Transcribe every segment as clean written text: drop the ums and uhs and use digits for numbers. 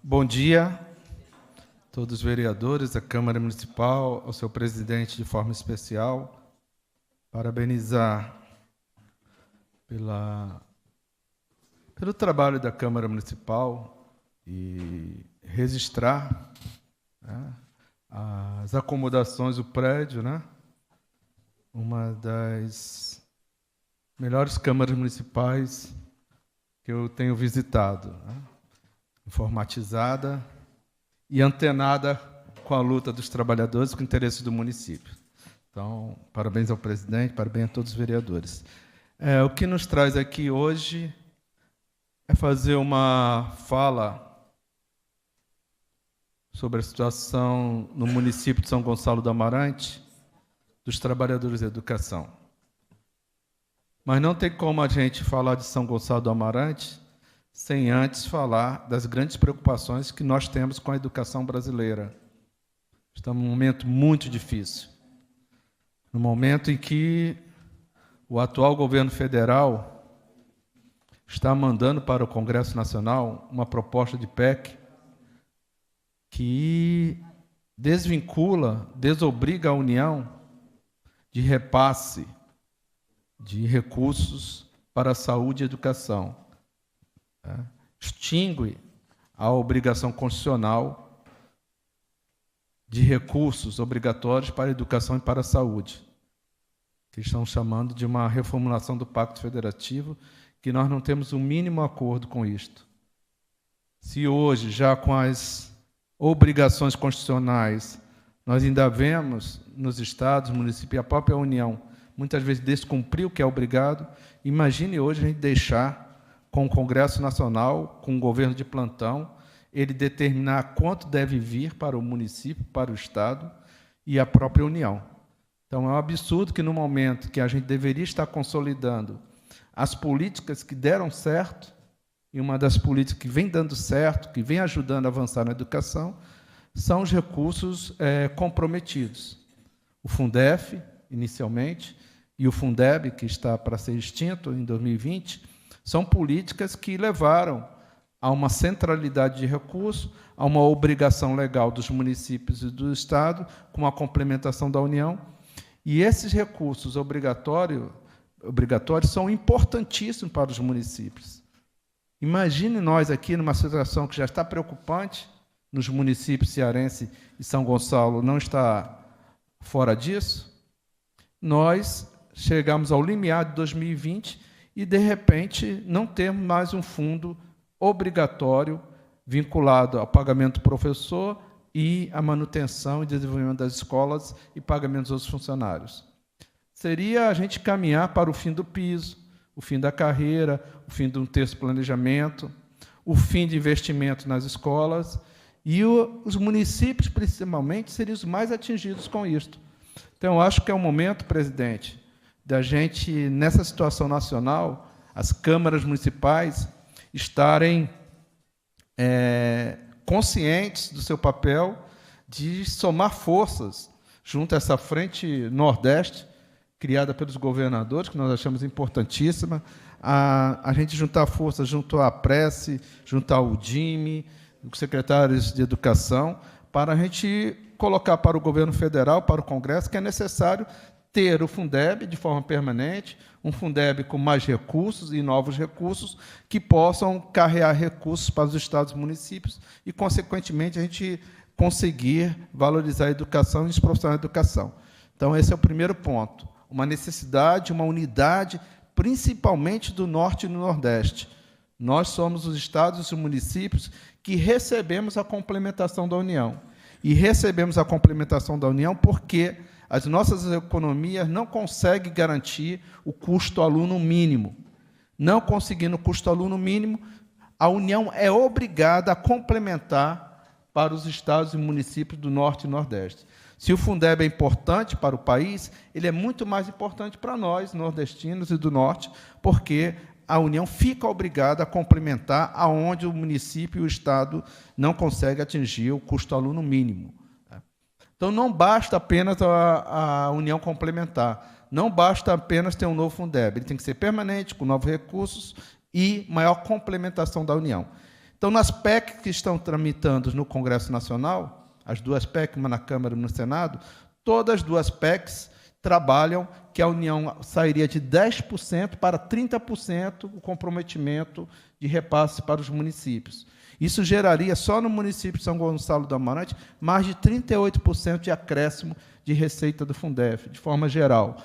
Bom dia a todos os vereadores da Câmara Municipal, ao seu presidente de forma especial. Parabenizar pelo trabalho da Câmara Municipal e registrar, né, as acomodações do prédio, né? Uma das melhores câmaras municipais que eu tenho visitado, né? Informatizada e antenada com a luta dos trabalhadores, com o interesse do município. Então, parabéns ao presidente, parabéns a todos os vereadores. O que nos traz aqui hoje é fazer uma fala sobre a situação no município de São Gonçalo do Amarante, dos trabalhadores da educação. Mas não tem como a gente falar de São Gonçalo do Amarante sem antes falar das grandes preocupações que nós temos com a educação brasileira. Estamos num momento muito difícil. No momento em que o atual governo federal está mandando para o Congresso Nacional uma proposta de PEC que desvincula, desobriga a União de repasse de recursos para a saúde e educação. Extingue a obrigação constitucional de recursos obrigatórios para a educação e para a saúde, que estão chamando de uma reformulação do Pacto Federativo, que nós não temos o mínimo acordo com isto. Se hoje, já com as obrigações constitucionais, nós ainda vemos nos estados, municípios e a própria União, muitas vezes descumprir o que é obrigado, imagine hoje a gente deixar com o Congresso Nacional, com o governo de plantão, ele determinar quanto deve vir para o município, para o Estado e a própria União. Então, é um absurdo que, no momento que a gente deveria estar consolidando as políticas que deram certo, e uma das políticas que vem dando certo, que vem ajudando a avançar na educação, são os recursos comprometidos. O Fundef, inicialmente, e o Fundeb, que está para ser extinto em 2020, são políticas que levaram a uma centralidade de recursos, a uma obrigação legal dos municípios e do Estado, com a complementação da União. E esses recursos obrigatórios são importantíssimos para os municípios. Imagine nós aqui, numa situação que já está preocupante, nos municípios cearense e São Gonçalo não está fora disso, nós chegamos ao limiar de 2020 e, de repente, não temos mais um fundo obrigatório vinculado ao pagamento do professor e à manutenção e desenvolvimento das escolas e pagamento dos outros funcionários. Seria a gente caminhar para o fim do piso, o fim da carreira, o fim de um terço de planejamento, o fim de investimento nas escolas, e os municípios, principalmente, seriam os mais atingidos com isto. Então, eu acho que é o momento, presidente, da gente, nessa situação nacional, as câmaras municipais estarem conscientes do seu papel de somar forças junto a essa frente Nordeste, criada pelos governadores, que nós achamos importantíssima, a gente juntar forças junto à Prece, junto ao UDIME, os secretários de Educação, para a gente colocar para o governo federal, para o Congresso, que é necessário ter o Fundeb de forma permanente, um Fundeb com mais recursos e novos recursos que possam carregar recursos para os estados e municípios e, consequentemente, a gente conseguir valorizar a educação e os profissionais da educação. Então, esse é o primeiro ponto. Uma necessidade, uma unidade, principalmente do Norte e do Nordeste. Nós somos os estados e os municípios que recebemos a complementação da União. E recebemos a complementação da União porque as nossas economias não conseguem garantir o custo aluno mínimo. Não conseguindo o custo aluno mínimo, a União é obrigada a complementar para os estados e municípios do Norte e Nordeste. Se o Fundeb é importante para o país, ele é muito mais importante para nós, nordestinos e do Norte, porque a União fica obrigada a complementar aonde o município e o Estado não conseguem atingir o custo aluno mínimo. Então, não basta apenas a União complementar, não basta apenas ter um novo Fundeb, ele tem que ser permanente, com novos recursos e maior complementação da União. Então, nas PEC que estão tramitando no Congresso Nacional, as duas PEC, uma na Câmara e uma no Senado, todas as duas PECs trabalham que a União sairia de 10% para 30% o comprometimento de repasse para os municípios. Isso geraria, só no município de São Gonçalo do Amarante, mais de 38% de acréscimo de receita do Fundef, de forma geral.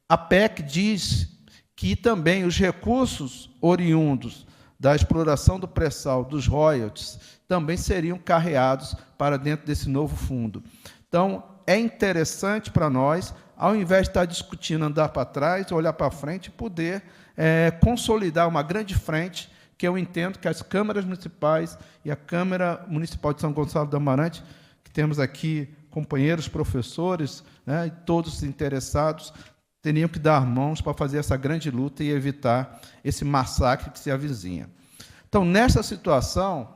A PEC diz que também os recursos oriundos da exploração do pré-sal, dos royalties, também seriam carreados para dentro desse novo fundo. Então, é interessante para nós, ao invés de estar discutindo andar para trás, olhar para frente e poder consolidar uma grande frente, que eu entendo que as câmaras municipais e a Câmara Municipal de São Gonçalo do Amarante, que temos aqui companheiros, professores, né, e todos interessados, teriam que dar mãos para fazer essa grande luta e evitar esse massacre que se avizinha. Então, nessa situação,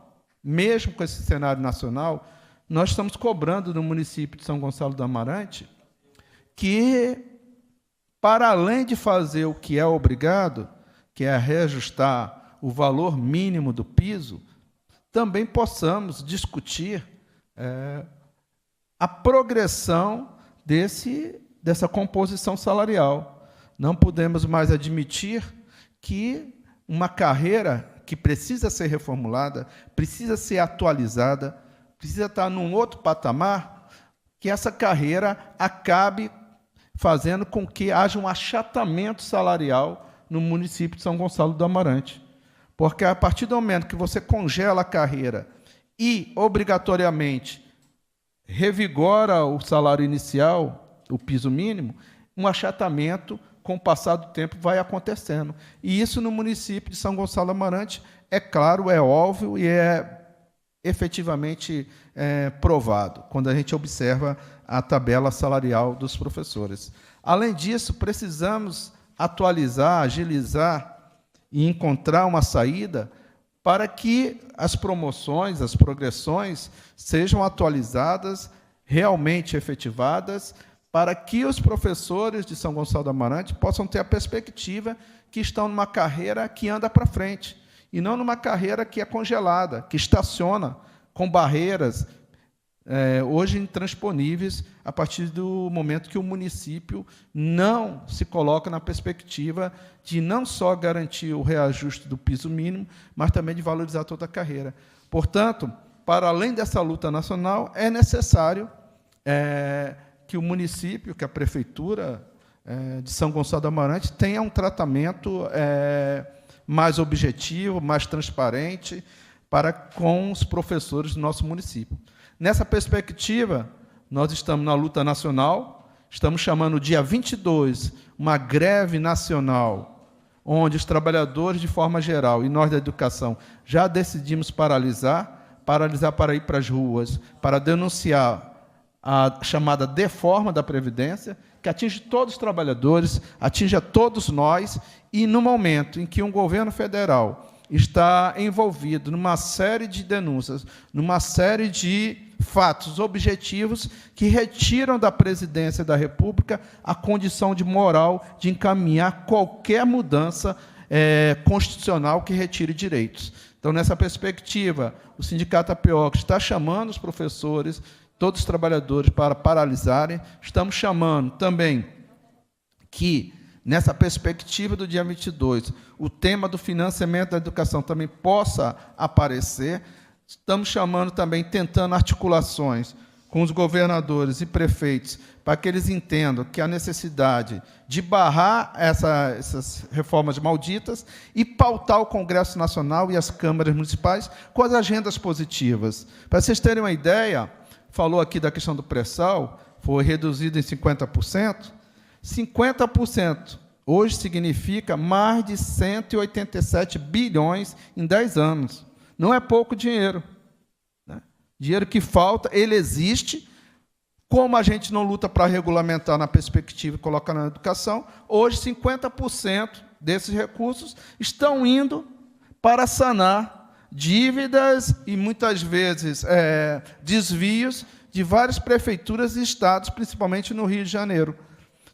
mesmo com esse cenário nacional, nós estamos cobrando no município de São Gonçalo do Amarante que, para além de fazer o que é obrigado, que é reajustar o valor mínimo do piso, também possamos discutir a progressão dessa composição salarial. Não podemos mais admitir que uma carreira que precisa ser reformulada, precisa ser atualizada, precisa estar num outro patamar, que essa carreira acabe fazendo com que haja um achatamento salarial no município de São Gonçalo do Amarante. Porque, a partir do momento que você congela a carreira e, obrigatoriamente, revigora o salário inicial, o piso mínimo, um achatamento, com o passar do tempo, vai acontecendo. E isso, no município de São Gonçalo do Amarante, é claro, é óbvio e é efetivamente provado, quando a gente observa a tabela salarial dos professores. Além disso, precisamos atualizar, agilizar e encontrar uma saída para que as promoções, as progressões, sejam atualizadas, realmente efetivadas, para que os professores de São Gonçalo do Amarante possam ter a perspectiva que estão numa carreira que anda para frente, e não numa carreira que é congelada, que estaciona com barreiras, hoje intransponíveis, a partir do momento que o município não se coloca na perspectiva de não só garantir o reajuste do piso mínimo, mas também de valorizar toda a carreira. Portanto, para além dessa luta nacional, é necessário que o município, que a Prefeitura de São Gonçalo do Amarante tenha um tratamento mais objetivo, mais transparente para com os professores do nosso município. Nessa perspectiva, nós estamos na luta nacional, estamos chamando o dia 22 uma greve nacional, onde os trabalhadores, de forma geral, e nós da educação, já decidimos paralisar para ir para as ruas, para denunciar a chamada deforma da Previdência, que atinge todos os trabalhadores, atinge a todos nós, e no momento em que um governo federal está envolvido numa série de denúncias, numa série de fatos objetivos que retiram da Presidência da República a condição de moral de encaminhar qualquer mudança constitucional que retire direitos. Então, nessa perspectiva, o Sindicato APOC está chamando os professores, todos os trabalhadores, para paralisarem. Estamos chamando também que, nessa perspectiva do dia 22, o tema do financiamento da educação também possa aparecer. Estamos chamando também, tentando articulações com os governadores e prefeitos, para que eles entendam que há necessidade de barrar essas reformas malditas e pautar o Congresso Nacional e as câmaras municipais com as agendas positivas. Para vocês terem uma ideia, falou aqui da questão do pré-sal, foi reduzido em 50%. 50% hoje significa mais de 187 bilhões em 10 anos. Não é pouco dinheiro, né? Dinheiro que falta, ele existe. Como a gente não luta para regulamentar na perspectiva e colocar na educação, hoje 50% desses recursos estão indo para sanar dívidas e, muitas vezes, desvios de várias prefeituras e estados, principalmente no Rio de Janeiro.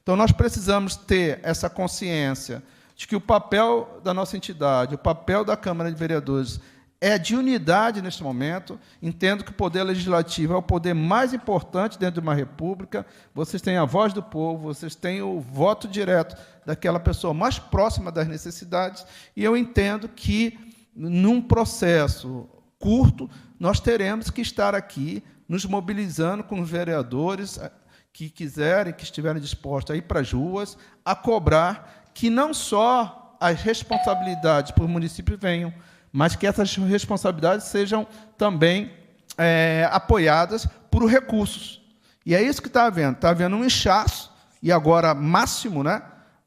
Então, nós precisamos ter essa consciência de que o papel da nossa entidade, o papel da Câmara de Vereadores, é de unidade neste momento. Entendo que o poder legislativo é o poder mais importante dentro de uma república. Vocês têm a voz do povo, vocês têm o voto direto daquela pessoa mais próxima das necessidades, e eu entendo que, num processo curto, nós teremos que estar aqui nos mobilizando com os vereadores que quiserem, que estiverem dispostos a ir para as ruas, a cobrar que não só as responsabilidades por município venham, mas que essas responsabilidades sejam também apoiadas por recursos. E é isso que está havendo. Está havendo um inchaço, e agora máximo, né?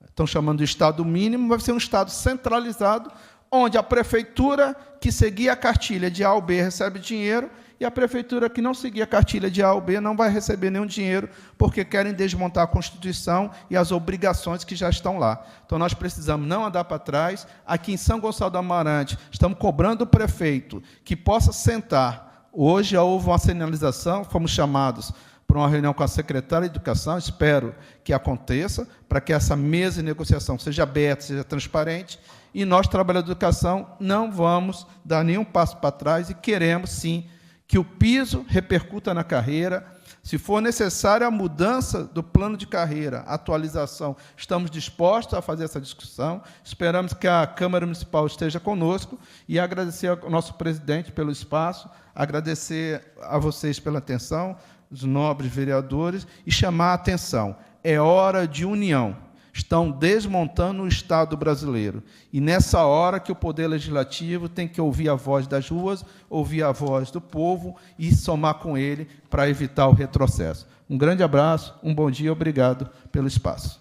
Estão chamando de Estado mínimo, vai ser um Estado centralizado, onde a prefeitura que seguir a cartilha de A ou B recebe dinheiro, e a prefeitura que não seguir a cartilha de A ou B não vai receber nenhum dinheiro, porque querem desmontar a Constituição e as obrigações que já estão lá. Então, nós precisamos não andar para trás. Aqui em São Gonçalo do Amarante, estamos cobrando o prefeito que possa sentar. Hoje já houve uma sinalização, fomos chamados para uma reunião com a secretária de Educação, espero que aconteça, para que essa mesa de negociação seja aberta, seja transparente, e nós, trabalhadores de educação, não vamos dar nenhum passo para trás e queremos, sim, que o piso repercuta na carreira. Se for necessária a mudança do plano de carreira, atualização, estamos dispostos a fazer essa discussão. Esperamos que a Câmara Municipal esteja conosco e agradecer ao nosso presidente pelo espaço, agradecer a vocês pela atenção, os nobres vereadores, e chamar a atenção. É hora de união. Estão desmontando o Estado brasileiro. E, nessa hora, que o Poder Legislativo tem que ouvir a voz das ruas, ouvir a voz do povo e somar com ele para evitar o retrocesso. Um grande abraço, um bom dia, obrigado pelo espaço.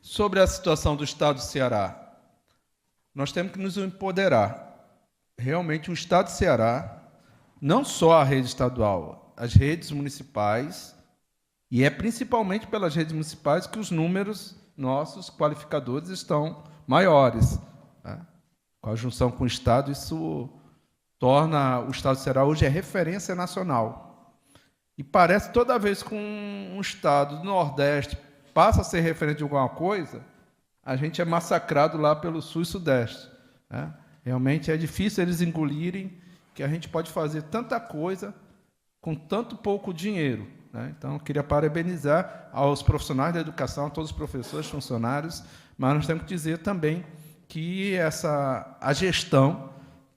Sobre a situação do Estado do Ceará, nós temos que nos empoderar. Realmente, o Estado do Ceará, não só a rede estadual, as redes municipais, e é principalmente pelas redes municipais que os números nossos qualificadores estão maiores, né? Com a junção com o Estado, isso torna o Estado do Ceará hoje referência nacional. E parece que toda vez que um Estado do Nordeste passa a ser referente de alguma coisa, a gente é massacrado lá pelo Sul e Sudeste, né? Realmente é difícil eles engolirem que a gente pode fazer tanta coisa com tanto pouco dinheiro, né? Então, eu queria parabenizar aos profissionais da educação, a todos os professores, funcionários, mas nós temos que dizer também que a gestão,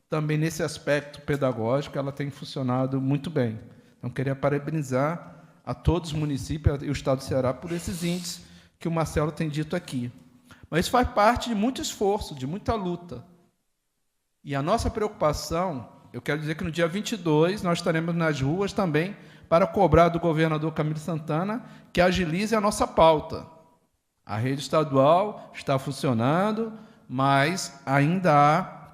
também nesse aspecto pedagógico, ela tem funcionado muito bem. Então, queria parabenizar a todos os municípios e o Estado do Ceará por esses índices que o Marcelo tem dito aqui. Mas isso faz parte de muito esforço, de muita luta. E a nossa preocupação, eu quero dizer que no dia 22 nós estaremos nas ruas também para cobrar do governador Camilo Santana que agilize a nossa pauta. A rede estadual está funcionando, mas ainda há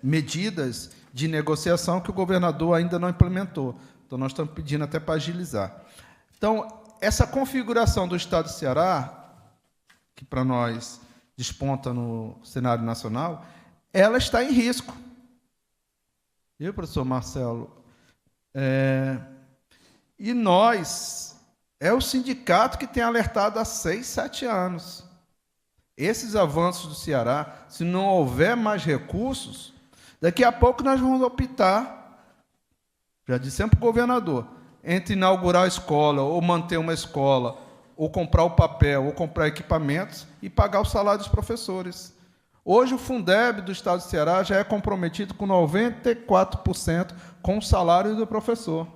medidas de negociação que o governador ainda não implementou. Então, nós estamos pedindo até para agilizar. Então, essa configuração do Estado do Ceará, que para nós desponta no cenário nacional, ela está em risco. Viu, professor Marcelo? E nós, é o sindicato que tem alertado há 6, 7 anos. Esses avanços do Ceará, se não houver mais recursos, daqui a pouco nós vamos optar, já dissemos para o governador, entre inaugurar a escola, ou manter uma escola, ou comprar o papel, ou comprar equipamentos, e pagar o salário dos professores. Hoje, o Fundeb do Estado do Ceará já é comprometido com 94% com o salário do professor.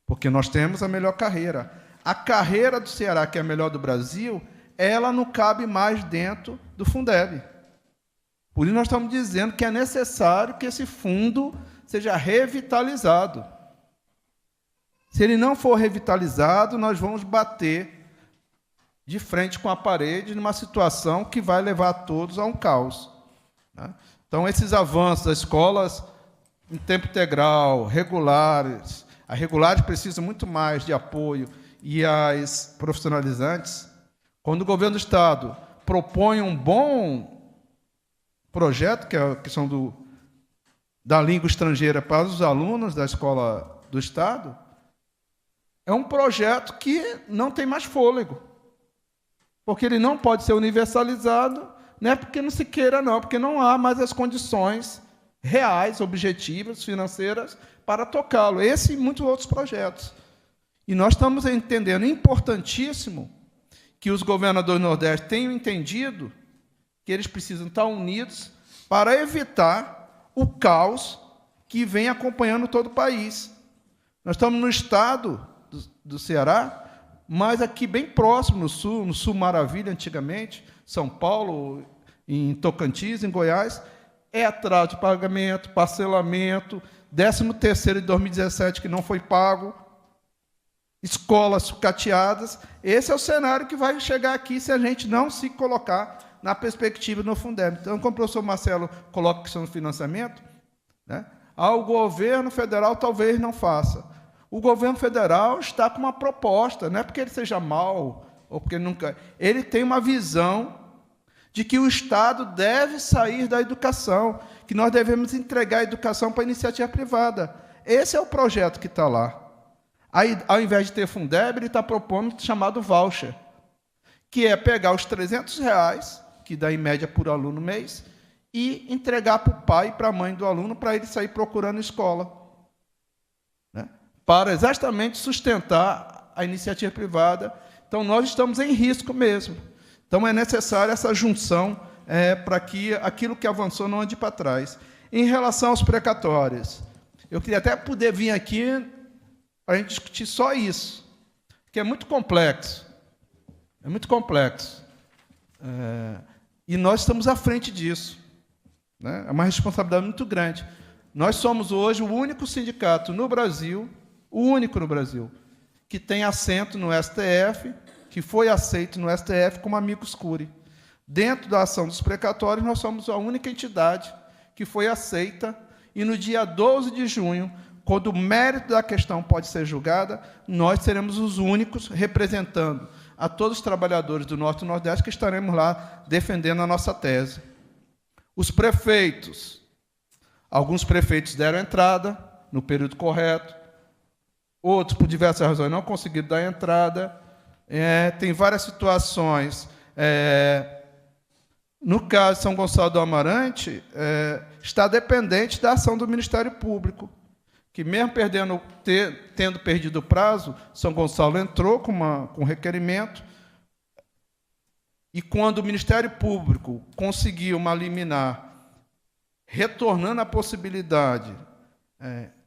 Porque nós temos a melhor carreira. A carreira do Ceará, que é a melhor do Brasil, ela não cabe mais dentro do Fundeb. Por isso, nós estamos dizendo que é necessário que esse fundo seja revitalizado. Se ele não for revitalizado, nós vamos bater de frente com a parede, numa situação que vai levar todos a um caos, né? Então, esses avanços das escolas em tempo integral, regulares, as regulares precisam muito mais de apoio, e as profissionalizantes, quando o governo do Estado propõe um bom projeto, que é a questão da língua estrangeira para os alunos da escola do Estado, é um projeto que não tem mais fôlego, porque ele não pode ser universalizado, Não é porque não se queira, não, porque não há mais as condições reais, objetivas, financeiras, para tocá-lo. Esse e muitos outros projetos. E nós estamos entendendo, importantíssimo, que os governadores do Nordeste tenham entendido que eles precisam estar unidos para evitar o caos que vem acompanhando todo o país. Nós estamos no estado do Ceará, mas aqui bem próximo, no sul Maravilha, antigamente, São Paulo, em Tocantins, em Goiás, é atraso de pagamento, parcelamento, 13º de 2017 que não foi pago, escolas sucateadas. Esse é o cenário que vai chegar aqui se a gente não se colocar na perspectiva no Fundeb. Então, como o professor Marcelo coloca a questão do financiamento, né, o governo federal talvez não faça. O governo federal está com uma proposta, não é porque ele seja mau, ou porque nunca. Ele tem uma visão de que o Estado deve sair da educação, que nós devemos entregar a educação para a iniciativa privada. Esse é o projeto que está lá. Aí, ao invés de ter Fundeb, ele está propondo o chamado voucher, que é pegar os R$300, que dá em média por aluno mês, e entregar para o pai e para a mãe do aluno para ele sair procurando escola, né? Para exatamente sustentar a iniciativa privada. Então, nós estamos em risco mesmo. Então, é necessária essa junção para que aquilo que avançou não ande para trás. Em relação aos precatórios, eu queria até poder vir aqui para a gente discutir só isso, que é muito complexo. É muito complexo. E nós estamos à frente disso, né? É uma responsabilidade muito grande. Nós somos hoje o único sindicato no Brasil, o único no Brasil, que tem assento no STF, que foi aceito no STF como amicus curiae. Dentro da ação dos precatórios, nós somos a única entidade que foi aceita, e no dia 12 de junho, quando o mérito da questão pode ser julgada, nós seremos os únicos representando a todos os trabalhadores do Norte e Nordeste que estaremos lá defendendo a nossa tese. Os prefeitos, alguns prefeitos deram entrada no período correto, outros, por diversas razões, não conseguiram dar entrada. Tem várias situações. No caso de São Gonçalo do Amarante, está dependente da ação do Ministério Público, que, mesmo tendo perdido o prazo, São Gonçalo entrou com requerimento, e quando o Ministério Público conseguiu uma liminar, retornando a possibilidade,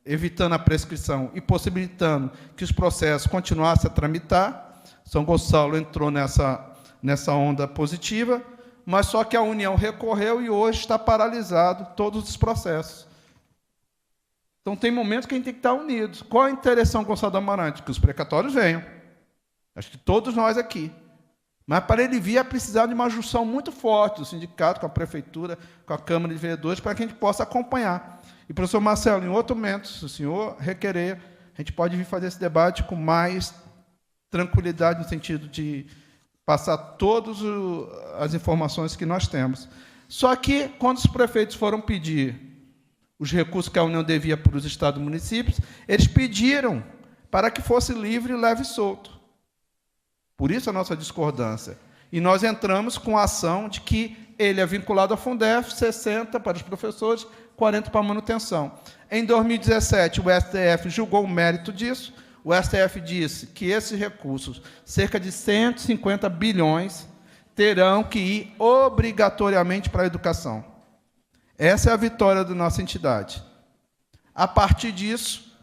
evitando a prescrição e possibilitando que os processos continuassem a tramitar, São Gonçalo entrou nessa onda positiva, mas só que a União recorreu e hoje está paralisado todos os processos. Então, tem momentos que a gente tem que estar unidos. Qual é o interesse de São Gonçalo do Amarante? Que os precatórios venham. Acho que todos nós aqui. Mas, para ele vir, é precisar de uma junção muito forte do sindicato, com a prefeitura, com a Câmara de Vereadores, para que a gente possa acompanhar. E, professor Marcelo, em outro momento, se o senhor requerer, a gente pode vir fazer esse debate com mais tranquilidade, no sentido de passar todas as informações que nós temos. Só que, quando os prefeitos foram pedir os recursos que a União devia para os estados e municípios, eles pediram para que fosse livre, leve e solto. Por isso a nossa discordância. E nós entramos com a ação de que ele é vinculado ao Fundef, 60 para os professores, 40 para a manutenção. Em 2017, o STF julgou o mérito disso. O STF disse que esses recursos, cerca de 150 bilhões, terão que ir obrigatoriamente para a educação. Essa é a vitória da nossa entidade. A partir disso,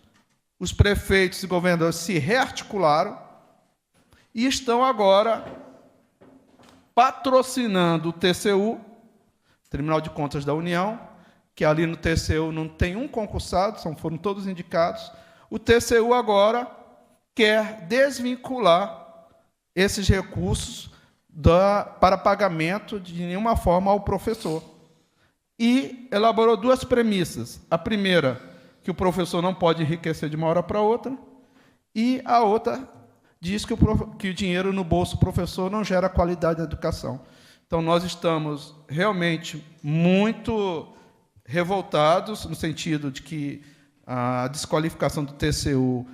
os prefeitos e governadores se rearticularam e estão agora patrocinando o TCU, Tribunal de Contas da União, que ali no TCU não tem um concursado, foram todos indicados. O TCU agora quer desvincular esses recursos para pagamento de nenhuma forma ao professor. E elaborou duas premissas. A primeira, que o professor não pode enriquecer de uma hora para outra, e a outra diz que o dinheiro no bolso do professor não gera qualidade da educação. Então, nós estamos realmente muito revoltados, no sentido de que a desqualificação do TCU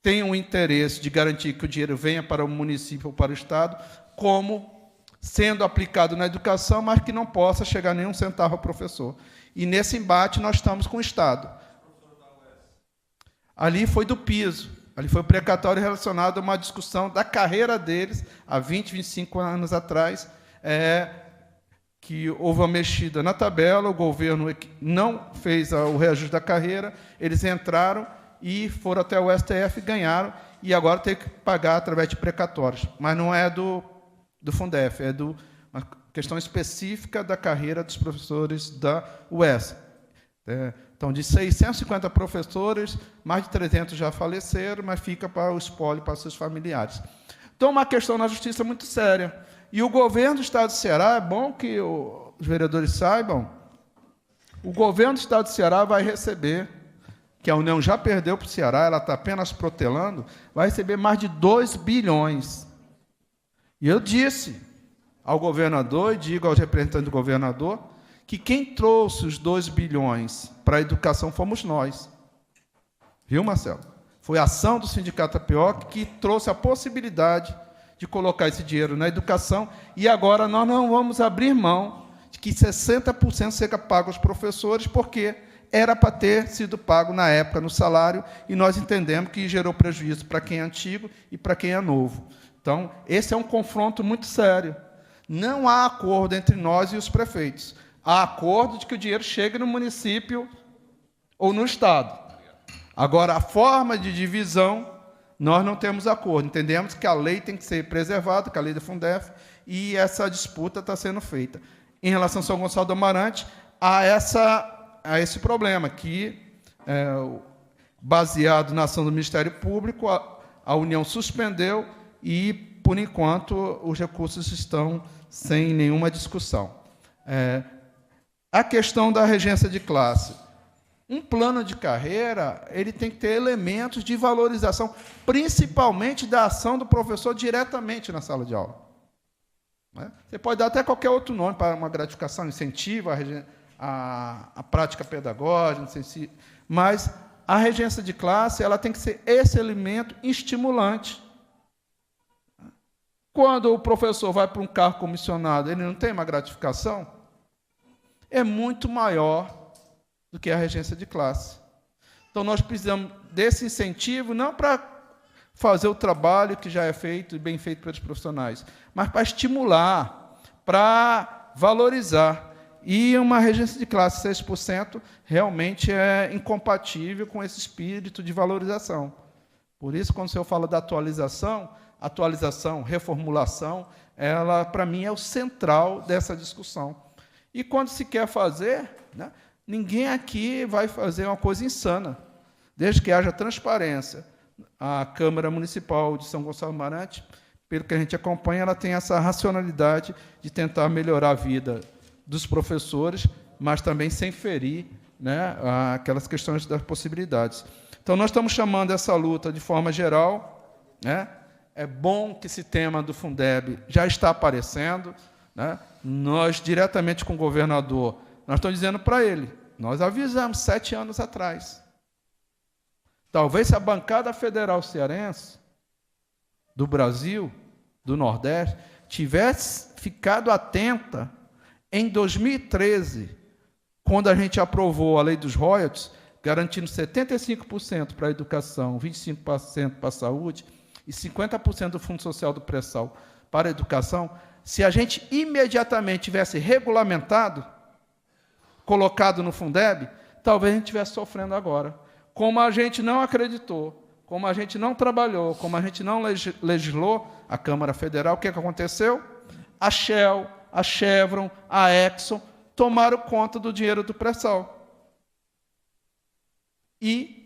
tem um interesse de garantir que o dinheiro venha para o município ou para o Estado, como sendo aplicado na educação, mas que não possa chegar nenhum centavo ao professor. E nesse embate nós estamos com o Estado. Ali foi do piso, ali foi o precatório relacionado a uma discussão da carreira deles, há 20, 25 anos atrás, que houve uma mexida na tabela, o governo não fez o reajuste da carreira, eles entraram e foram até o STF, ganharam, e agora tem que pagar através de precatórios. Mas não é do Fundef, é uma questão específica da carreira dos professores da UES. Então, de 650 professores, mais de 300 já faleceram, mas fica para o espólio, para seus familiares. Então, uma questão na justiça muito séria. E o governo do Estado do Ceará, é bom que os vereadores saibam, o governo do Estado do Ceará vai receber, que a União já perdeu para o Ceará, ela está apenas protelando, vai receber mais de 2 bilhões. E eu disse ao governador, e digo aos representantes do governador, que quem trouxe os 2 bilhões para a educação fomos nós. Viu, Marcelo? Foi a ação do Sindicato Tapioca que trouxe a possibilidade de colocar esse dinheiro na educação, e agora nós não vamos abrir mão de que 60% seja pago aos professores, porque era para ter sido pago na época no salário, e nós entendemos que gerou prejuízo para quem é antigo e para quem é novo. Então, esse é um confronto muito sério. Não há acordo entre nós e os prefeitos. Há acordo de que o dinheiro chegue no município ou no Estado. Agora, a forma de divisão, nós não temos acordo. Entendemos que a lei tem que ser preservada, que a lei da Fundef, e essa disputa está sendo feita. Em relação a São Gonçalo do Amarante, há esse problema, que, baseado na ação do Ministério Público, a União suspendeu e, por enquanto, os recursos estão sem nenhuma discussão. A questão da regência de classe. Um plano de carreira, ele tem que ter elementos de valorização, principalmente da ação do professor diretamente na sala de aula. Você pode dar até qualquer outro nome para uma gratificação, incentivo a prática pedagógica, mas a regência de classe ela tem que ser esse elemento estimulante. Quando o professor vai para um cargo comissionado, ele não tem uma gratificação, é muito maior do que a regência de classe. Então, nós precisamos desse incentivo, não para fazer o trabalho que já é feito e bem feito pelos profissionais, mas para estimular, para valorizar. E uma regência de classe 6% realmente é incompatível com esse espírito de valorização. Por isso, quando o senhor fala da atualização, reformulação, ela, para mim, é o central dessa discussão. E quando se quer fazer, ninguém aqui vai fazer uma coisa insana, desde que haja transparência. A Câmara Municipal de São Gonçalo do Amarante, pelo que a gente acompanha, ela tem essa racionalidade de tentar melhorar a vida dos professores, mas também sem ferir aquelas questões das possibilidades. Então, nós estamos chamando essa luta de forma geral. É bom que esse tema do Fundeb já está aparecendo. Nós, diretamente com o governador, nós estamos dizendo para ele, nós avisamos 7 anos atrás. Talvez se a bancada federal cearense, do Brasil, do Nordeste, tivesse ficado atenta em 2013, quando a gente aprovou a lei dos royalties, garantindo 75% para a educação, 25% para a saúde e 50% do Fundo Social do Pré-Sal para a educação, se a gente imediatamente tivesse regulamentado, colocado no Fundeb, talvez a gente estivesse sofrendo agora. Como a gente não acreditou, como a gente não trabalhou, como a gente não legislou, a Câmara Federal, o que aconteceu? A Shell, a Chevron, a Exxon tomaram conta do dinheiro do pré-sal. E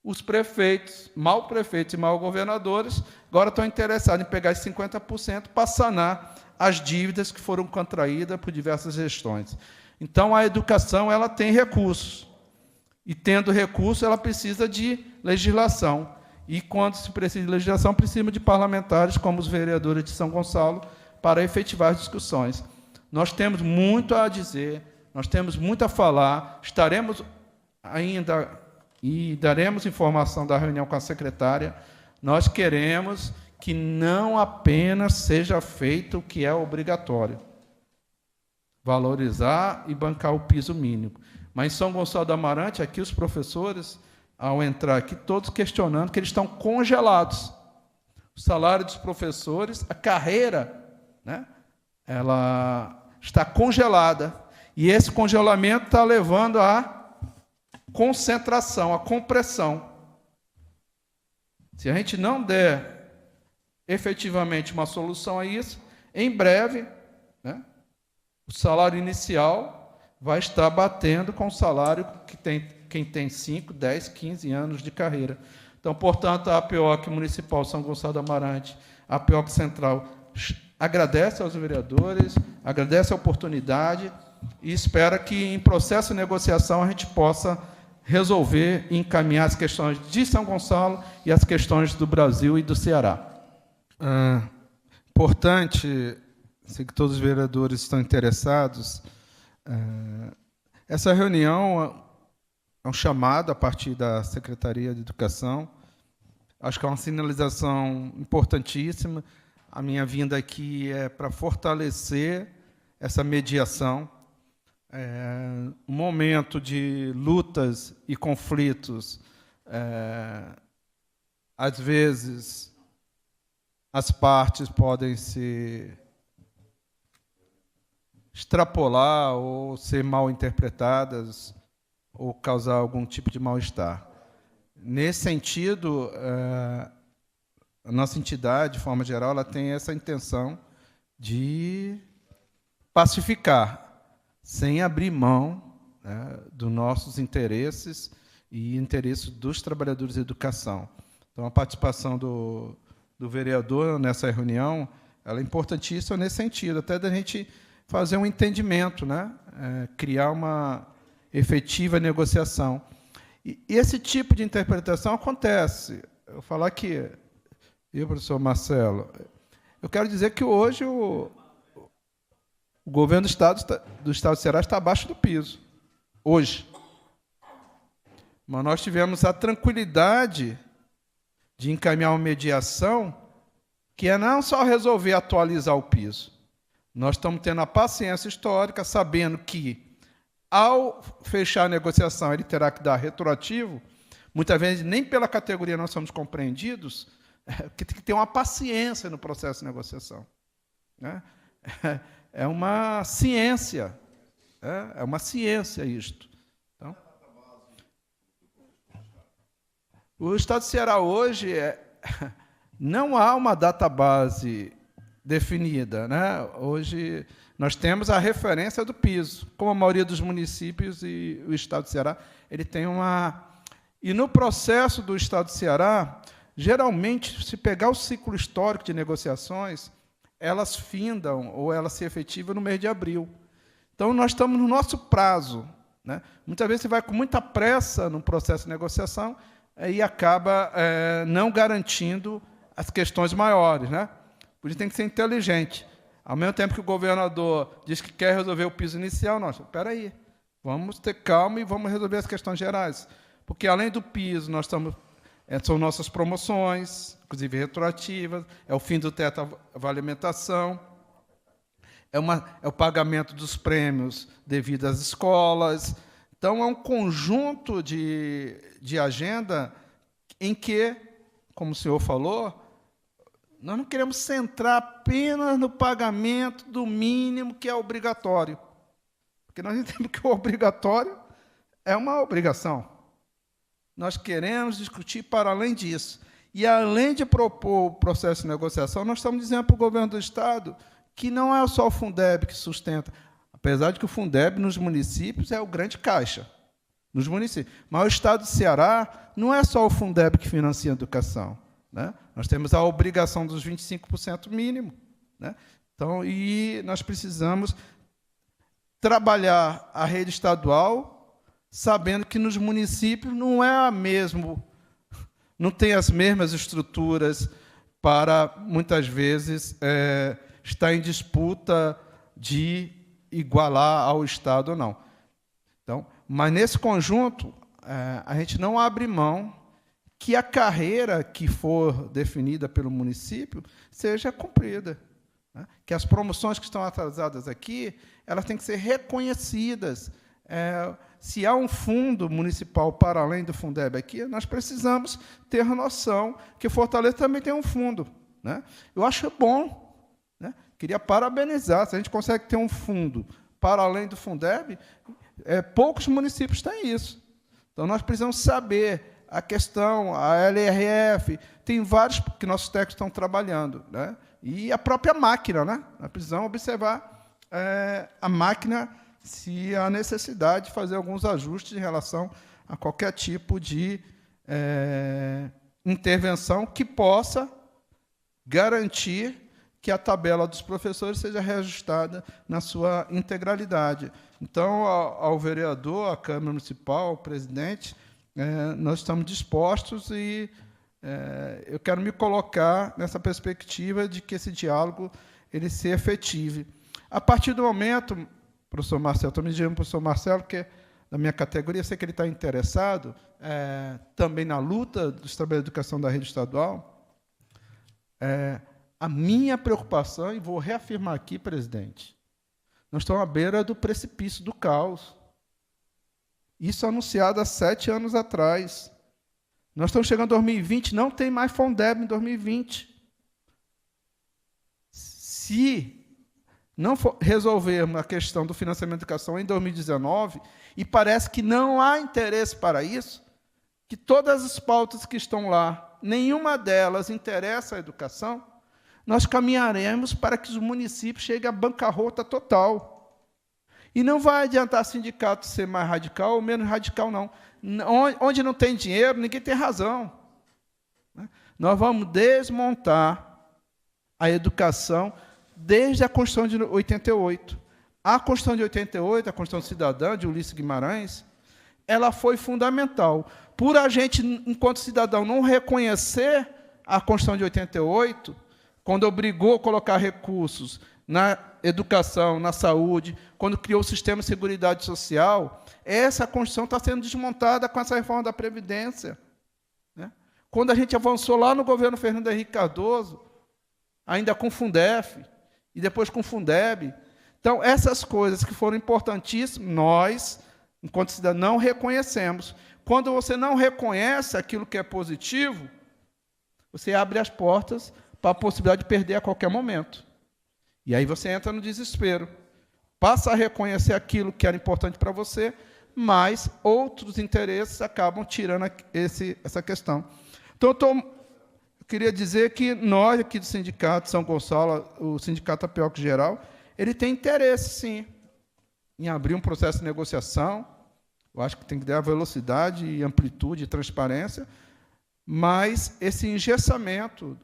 os prefeitos, mal prefeitos e mal governadores, agora estão interessados em pegar esses 50% para sanar as dívidas que foram contraídas por diversas gestões. Então, a educação ela tem recursos. E, tendo recursos, ela precisa de legislação. E, quando se precisa de legislação, precisa de parlamentares, como os vereadores de São Gonçalo, para efetivar as discussões. Nós temos muito a dizer, nós temos muito a falar, estaremos ainda e daremos informação da reunião com a secretária. Nós queremos que não apenas seja feito o que é obrigatório, valorizar e bancar o piso mínimo. Mas em São Gonçalo do Amarante, aqui os professores, ao entrar aqui, todos questionando que eles estão congelados. O salário dos professores, a carreira, né, ela está congelada. E esse congelamento está levando à concentração, à compressão. Se a gente não der efetivamente uma solução a isso, em breve, né, o salário inicial vai estar batendo com o salário que tem quem tem 5, 10, 15 anos de carreira. Então, portanto, a APOC Municipal São Gonçalo do Amarante, a APOC Central, agradece aos vereadores, agradece a oportunidade e espera que, em processo de negociação, a gente possa resolver e encaminhar as questões de São Gonçalo e as questões do Brasil e do Ceará. Importante, sei que todos os vereadores estão interessados, essa reunião é um chamado a partir da Secretaria de Educação. Acho que é uma sinalização importantíssima. A minha vinda aqui é para fortalecer essa mediação. Um momento de lutas e conflitos, às vezes, as partes podem se extrapolar ou ser mal interpretadas ou causar algum tipo de mal-estar. Nesse sentido, a nossa entidade, de forma geral, ela tem essa intenção de pacificar, sem abrir mão, né, dos nossos interesses e interesses dos trabalhadores de educação. Então, a participação do vereador nessa reunião ela é importantíssima nesse sentido, até da gente fazer um entendimento, né, criar uma efetiva negociação. E esse tipo de interpretação acontece. Eu vou falar aqui, professor Marcelo, eu quero dizer que hoje o governo do Estado do Ceará está abaixo do piso, hoje. Mas nós tivemos a tranquilidade de encaminhar uma mediação que é não só resolver atualizar o piso. Nós estamos tendo a paciência histórica, sabendo que, ao fechar a negociação, ele terá que dar retroativo. Muitas vezes, nem pela categoria nós somos compreendidos, que tem que ter uma paciência no processo de negociação, né? É uma ciência, é uma ciência isto. Então, o Estado do Ceará hoje não há uma database definida, né? Hoje nós temos a referência do piso, como a maioria dos municípios e o Estado do Ceará, ele tem uma... E no processo do Estado do Ceará, geralmente, se pegar o ciclo histórico de negociações, elas findam ou elas se efetivam no mês de abril. Então, nós estamos no nosso prazo, né? Muitas vezes você vai com muita pressa no processo de negociação e acaba não garantindo as questões maiores, né? Por isso tem que ser inteligente. Ao mesmo tempo que o governador diz que quer resolver o piso inicial, nós, espera aí, vamos ter calma e vamos resolver as questões gerais. Porque, além do piso, nós estamos... são nossas promoções, inclusive retroativas, é o fim do teto à alimentação, é o pagamento dos prêmios devido às escolas. Então, é um conjunto de agenda em que, como o senhor falou, nós não queremos centrar apenas no pagamento do mínimo que é obrigatório. Porque nós entendemos que o obrigatório é uma obrigação. Nós queremos discutir para além disso. E, além de propor o processo de negociação, nós estamos dizendo para o governo do Estado que não é só o Fundeb que sustenta, apesar de que o Fundeb, nos municípios, é o grande caixa, nos municípios. Mas o Estado do Ceará não é só o Fundeb que financia a educação, né? Nós temos a obrigação dos 25% mínimo, né? Então, e nós precisamos trabalhar a rede estadual, sabendo que nos municípios não tem as mesmas estruturas para, muitas vezes, estar em disputa de igualar ao Estado ou não. Então, mas, nesse conjunto, a gente não abre mão que a carreira que for definida pelo município seja cumprida, né? Que as promoções que estão atrasadas aqui, elas têm que ser reconhecidas. Se há um fundo municipal para além do Fundeb aqui, nós precisamos ter noção que Fortaleza também tem um fundo, né? Eu acho bom, né? Queria parabenizar. Se a gente consegue ter um fundo para além do Fundeb, poucos municípios têm isso. Então, nós precisamos saber a questão, a LRF, tem vários que nossos técnicos estão trabalhando, né? E a própria máquina, né? Nós precisamos observar a máquina, se há necessidade de fazer alguns ajustes em relação a qualquer tipo de intervenção que possa garantir que a tabela dos professores seja reajustada na sua integralidade. Então, ao vereador, à Câmara Municipal, ao presidente, nós estamos dispostos e eu quero me colocar nessa perspectiva de que esse diálogo ele se efetive. A partir do momento, professor Marcelo, estou me dirigindo para o professor Marcelo, porque da minha categoria, sei que ele está interessado também na luta dos trabalhadores de educação da rede estadual. A minha preocupação, e vou reafirmar aqui, presidente, nós estamos à beira do precipício do caos. Isso anunciado há 7 anos atrás. Nós estamos chegando em 2020, não tem mais Fundeb em 2020. Se não resolvermos a questão do financiamento da educação em 2019, e parece que não há interesse para isso, que todas as pautas que estão lá, nenhuma delas interessa a educação, nós caminharemos para que os municípios cheguem à bancarrota total. E não vai adiantar sindicato ser mais radical ou menos radical, não. Onde não tem dinheiro, ninguém tem razão. Nós vamos desmontar a educação desde a Constituição de 88. A Constituição de 88, a Constituição Cidadã, de Ulisses Guimarães, ela foi fundamental. Por a gente, enquanto cidadão, não reconhecer a Constituição de 88, quando obrigou a colocar recursos na educação, na saúde, quando criou o sistema de seguridade social, essa Constituição está sendo desmontada com essa reforma da Previdência, né? Quando a gente avançou lá no governo Fernando Henrique Cardoso, ainda com o Fundef, e depois com o Fundeb. Então, essas coisas que foram importantíssimas, nós, enquanto cidadãos, não reconhecemos. Quando você não reconhece aquilo que é positivo, você abre as portas para a possibilidade de perder a qualquer momento. E aí você entra no desespero. Passa a reconhecer aquilo que era importante para você, mas outros interesses acabam tirando essa questão. Então, eu queria dizer que nós, aqui do Sindicato São Gonçalo, o Sindicato Tapioca Geral, ele tem interesse, sim, em abrir um processo de negociação. Eu acho que tem que dar velocidade, e amplitude e transparência, mas esse engessamento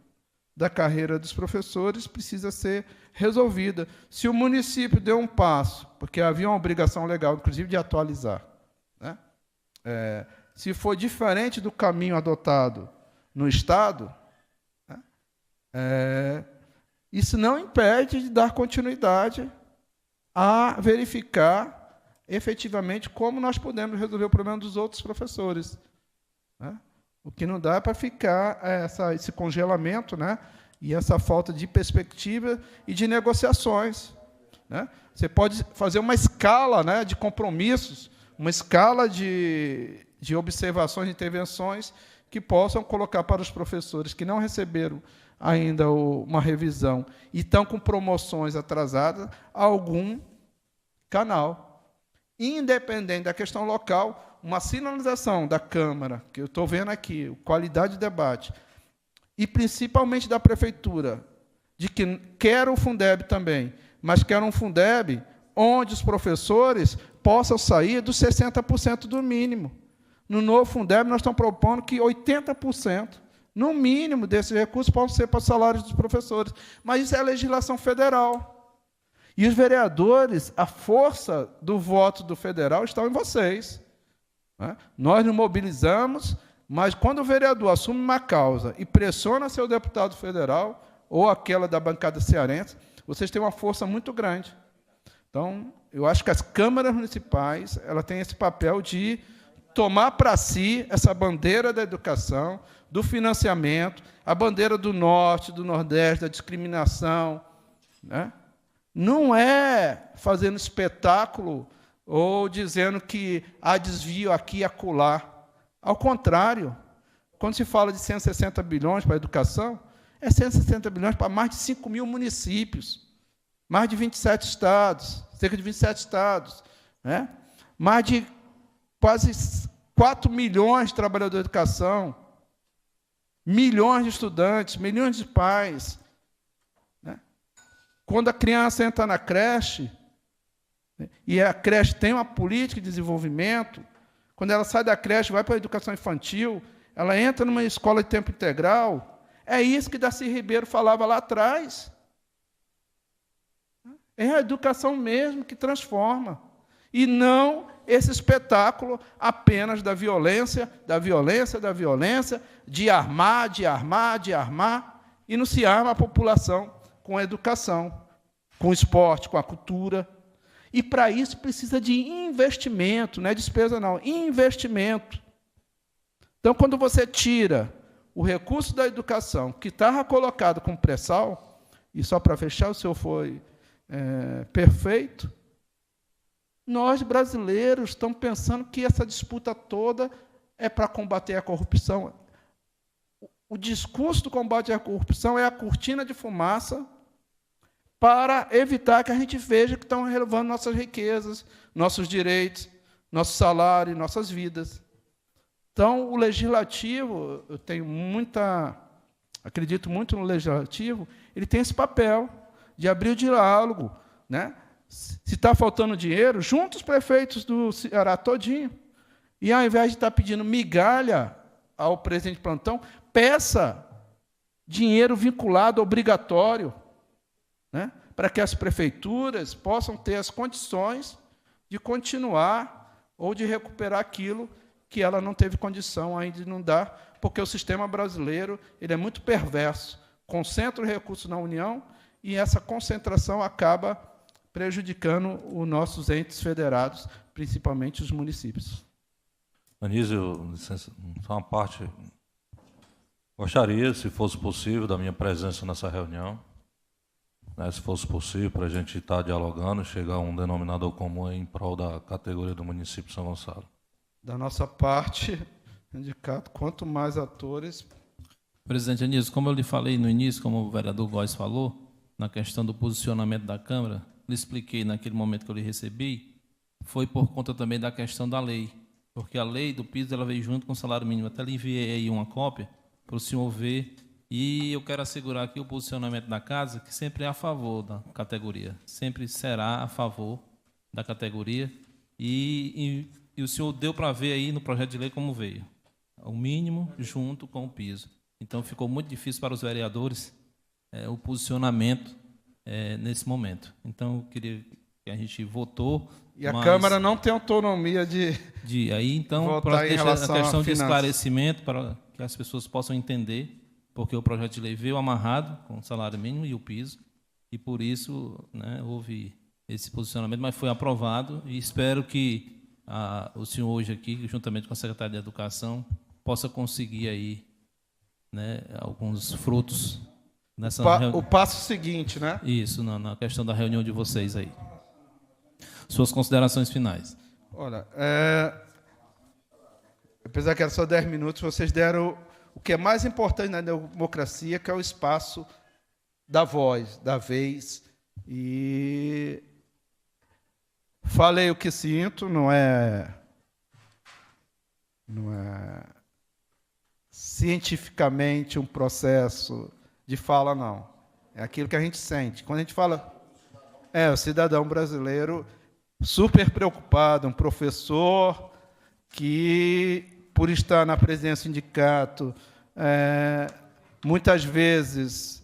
da carreira dos professores precisa ser resolvida. Se o município deu um passo, porque havia uma obrigação legal, inclusive, de atualizar, né? Se for diferente do caminho adotado no Estado, né, isso não impede de dar continuidade a verificar efetivamente como nós podemos resolver o problema dos outros professores, né? O que não dá é para ficar esse congelamento, né, e essa falta de perspectiva e de negociações, né? Você pode fazer uma escala, né, de compromissos, uma escala de observações e intervenções que possam colocar para os professores que não receberam ainda uma revisão e estão com promoções atrasadas, algum canal. Independente da questão local, uma sinalização da Câmara, que eu estou vendo aqui, qualidade de debate, e principalmente da Prefeitura, de que quer o Fundeb também, mas quer um Fundeb onde os professores possam sair dos 60% do mínimo. No novo Fundeb, nós estamos propondo que 80%, no mínimo, desses recursos possam ser para os salários dos professores. Mas isso é a legislação federal. E os vereadores, a força do voto do federal está em vocês, né? Nós nos mobilizamos, mas quando o vereador assume uma causa e pressiona seu deputado federal, ou aquela da bancada cearense, vocês têm uma força muito grande. Então, eu acho que as câmaras municipais ela têm esse papel de tomar para si essa bandeira da educação, do financiamento, a bandeira do Norte, do Nordeste, da discriminação, né? Não é fazendo espetáculo ou dizendo que há desvio aqui e acolá. Ao contrário, quando se fala de 160 bilhões para a educação, é 160 bilhões para mais de 5 mil municípios, mais de 27 estados, cerca de 27 estados, né? Mais de quase 4 milhões de trabalhadores de educação, milhões de estudantes, milhões de pais. Né? Quando a criança entra na creche, né, e a creche tem uma política de desenvolvimento, quando ela sai da creche, vai para a educação infantil, ela entra numa escola de tempo integral, é isso que Darcy Ribeiro falava lá atrás. É a educação mesmo que transforma. E não esse espetáculo apenas da violência, da violência, da violência, de armar, de armar, de armar, e não se arma a população com a educação, com o esporte, com a cultura. E, para isso, precisa de investimento, não é despesa, não, investimento. Então, quando você tira o recurso da educação, que estava colocado como pré-sal, e só para fechar, o senhor foi perfeito, nós, brasileiros, estamos pensando que essa disputa toda é para combater a corrupção. O discurso do combate à corrupção é a cortina de fumaça para evitar que a gente veja que estão relevando nossas riquezas, nossos direitos, nosso salário, nossas vidas. Então, o legislativo, eu tenho acredito muito no legislativo, ele tem esse papel de abrir o diálogo, né? Se está faltando dinheiro, junta os prefeitos do Ceará todinho. E, ao invés de estar pedindo migalha ao presidente de plantão, peça dinheiro vinculado, obrigatório, né, para que as prefeituras possam ter as condições de continuar ou de recuperar aquilo que ela não teve condição ainda de não dar, porque o sistema brasileiro ele é muito perverso, concentra o recurso na União e essa concentração acaba prejudicando os nossos entes federados, principalmente os municípios. Anísio, licença, só uma parte. Gostaria, se fosse possível, da minha presença nessa reunião, né, se fosse possível, para a gente estar dialogando, chegar a um denominador comum em prol da categoria do município de São Gonçalo. Da nossa parte, sindicato, quanto mais atores... Presidente Anísio, como eu lhe falei no início, como o vereador Góes falou, na questão do posicionamento da Câmara, lhe expliquei naquele momento que eu lhe recebi, foi por conta também da questão da lei, porque a lei do piso ela veio junto com o salário mínimo. Até lhe enviei aí uma cópia para o senhor ver, e eu quero assegurar aqui o posicionamento da casa, que sempre é a favor da categoria, sempre será a favor da categoria, e o senhor deu para ver aí no projeto de lei como veio, o mínimo junto com o piso. Então, ficou muito difícil para os vereadores o posicionamento nesse momento. Então, eu queria que a gente votou. E a Câmara não tem autonomia de aí, então, para deixar a questão de esclarecimento, para que as pessoas possam entender, porque o projeto de lei veio amarrado com o salário mínimo e o piso, e por isso, né, houve esse posicionamento, mas foi aprovado, e espero que o senhor hoje aqui, juntamente com a Secretaria de Educação, possa conseguir aí, né, alguns frutos nessa o passo seguinte, né? Isso, na questão da reunião de vocês aí. Suas considerações finais. Olha, apesar que era só 10 minutos, vocês deram o que é mais importante na democracia, que é o espaço da voz, da vez. E falei o que sinto, não é cientificamente um processo de fala, não. É aquilo que a gente sente. Quando a gente fala, o cidadão brasileiro super preocupado, um professor que, por estar na presidência do sindicato, muitas vezes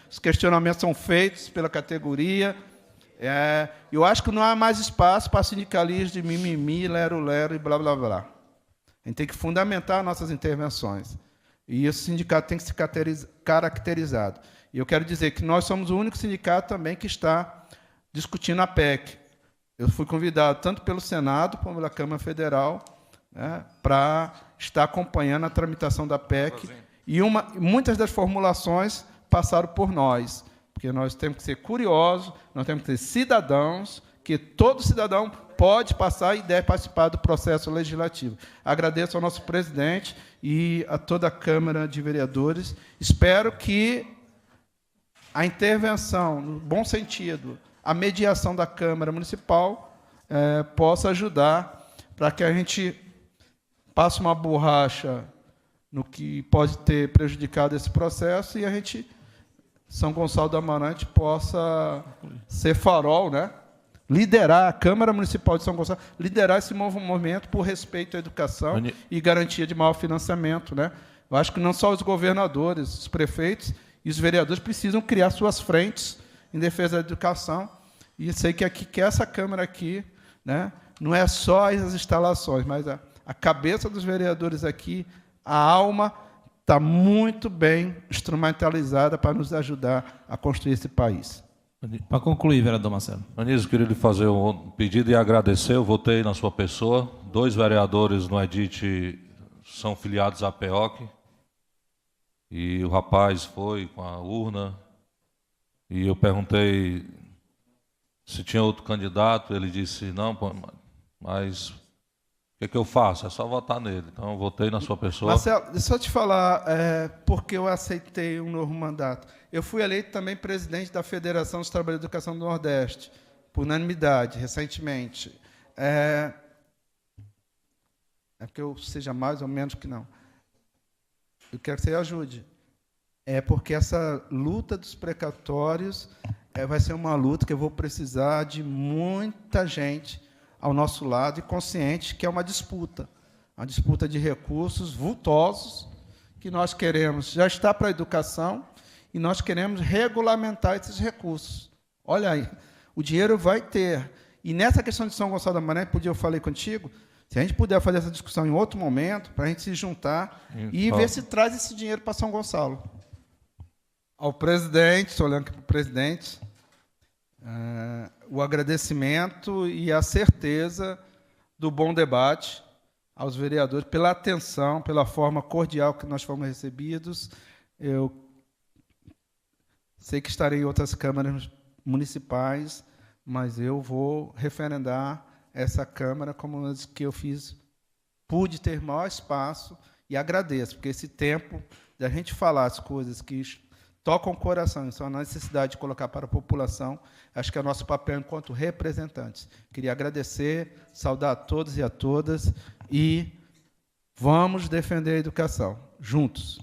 os questionamentos são feitos pela categoria. Eu acho que não há mais espaço para sindicalistas de mimimi, lero-lero e blá, blá, blá. A gente tem que fundamentar nossas intervenções. E esse sindicato tem que ser caracterizado. E eu quero dizer que nós somos o único sindicato também que está discutindo a PEC. Eu fui convidado tanto pelo Senado como pela Câmara Federal né, para estar acompanhando a tramitação da PEC. E muitas das formulações passaram por nós, porque nós temos que ser curiosos, nós temos que ser cidadãos, que todo cidadão pode passar e deve participar do processo legislativo. Agradeço ao nosso presidente e a toda a Câmara de Vereadores. Espero que a intervenção, no bom sentido, a mediação da Câmara Municipal possa ajudar para que a gente passe uma borracha no que pode ter prejudicado esse processo e a gente, São Gonçalo do Amarante, possa ser farol, né? Liderar a Câmara Municipal de São Gonçalo, liderar esse movimento por respeito à educação e garantia de maior financiamento, né? Eu acho que não só os governadores, os prefeitos e os vereadores precisam criar suas frentes em defesa da educação. E sei que essa Câmara aqui, né, não é só as instalações, mas a cabeça dos vereadores aqui, a alma, está muito bem instrumentalizada para nos ajudar a construir esse país. Para concluir, vereador Marcelo. Anísio, queria lhe fazer um pedido e agradecer. Eu votei na sua pessoa. 2 vereadores no Edit são filiados à PEOC. E o rapaz foi com a urna. E eu perguntei se tinha outro candidato. Ele disse, não, mas o que eu faço? É só votar nele. Então, eu votei na sua pessoa. Marcelo, deixa eu te falar porque eu aceitei um novo mandato. Eu fui eleito também presidente da Federação dos Trabalhadores da Educação do Nordeste, por unanimidade, recentemente. É porque eu seja mais ou menos que não. Eu quero que você ajude. É porque essa luta dos precatórios vai ser uma luta que eu vou precisar de muita gente ao nosso lado e consciente que é uma disputa de recursos vultosos que nós queremos. Já está para a educação e nós queremos regulamentar esses recursos. Olha aí, o dinheiro vai ter. E nessa questão de São Gonçalo do Amarante, eu falei contigo, se a gente puder fazer essa discussão em outro momento, para a gente se juntar e ver se traz esse dinheiro para São Gonçalo. Ao presidente, estou olhando aqui para o presidente, o agradecimento e a certeza do bom debate aos vereadores pela atenção, pela forma cordial que nós fomos recebidos. Eu sei que estarei em outras câmaras municipais, mas eu vou referendar essa Câmara como as que eu fiz, pude ter maior espaço e agradeço, porque esse tempo de a gente falar as coisas que tocam o coração e são a necessidade de colocar para a população, acho que é o nosso papel enquanto representantes. Queria agradecer, saudar a todos e a todas e vamos defender a educação, juntos.